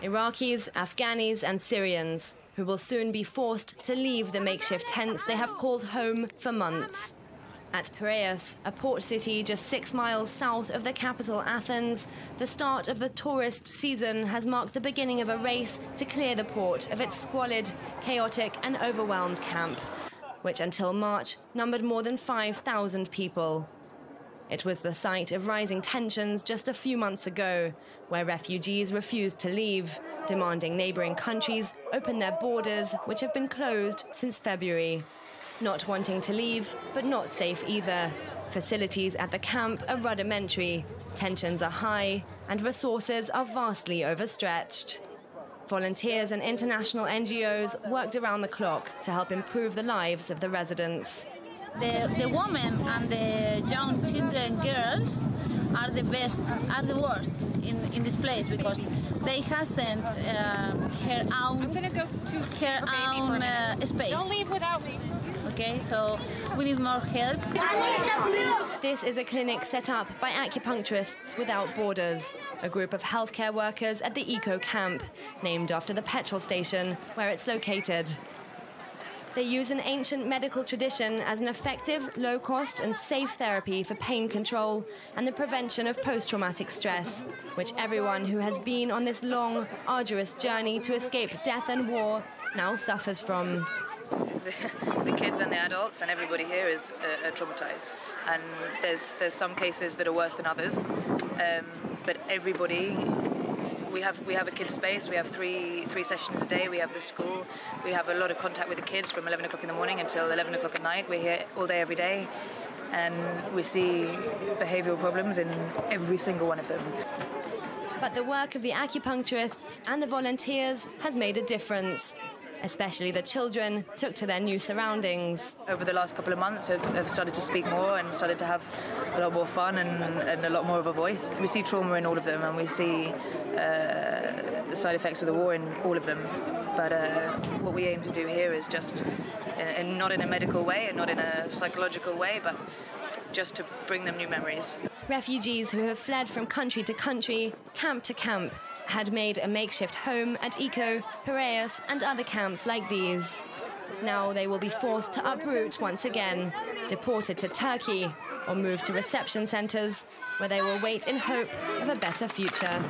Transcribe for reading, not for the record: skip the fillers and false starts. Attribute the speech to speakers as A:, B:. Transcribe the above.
A: Iraqis, Afghanis and Syrians, who will soon be forced to leave the makeshift tents they have called home for months. At Piraeus, a port city just 6 miles south of the capital Athens, the start of the tourist season has marked the beginning of a race to clear the port of its squalid, chaotic and overwhelmed camp, which until March numbered more than 5,000 people. It was the site of rising tensions just a few months ago, where refugees refused to leave, demanding neighbouring countries open their borders, which have been closed since February. Not wanting to leave, but not safe either. Facilities at the camp are rudimentary, tensions are high, and resources are vastly overstretched. Volunteers and international NGOs worked around the clock to help improve the lives of the residents.
B: The women and the young children, girls, are the worst in this place because they hasn't her own space.
C: Don't leave without me.
B: Okay, so we need more help.
A: This is a clinic set up by Acupuncturists Without Borders, a group of healthcare workers at the Eco Camp, named after the petrol station where it's located. They use an ancient medical tradition as an effective, low-cost and safe therapy for pain control and the prevention of post-traumatic stress, which everyone who has been on this long, arduous journey to escape death and war now suffers from.
D: The kids and the adults and everybody here is traumatized, and there's some cases that are worse than others, but everybody. We have a kids space. We have three sessions a day. We have the school. We have a lot of contact with the kids from 11 o'clock in the morning until 11 o'clock at night. We're here all day, every day, and we see behavioural problems in every single one of them.
A: But the work of the acupuncturists and the volunteers has made a difference. Especially the children took to their new surroundings.
D: Over the last couple of months, have started to speak more and started to have a lot more fun and a lot more of a voice. We see trauma in all of them, and we see the side effects of the war in all of them. But what we aim to do here is just, and not in a medical way and not in a psychological way, but just to bring them new memories.
A: Refugees who have fled from country to country, camp to camp, had made a makeshift home at Eco, Piraeus and other camps like these. Now they will be forced to uproot once again, deported to Turkey or moved to reception centres where they will wait in hope of a better future.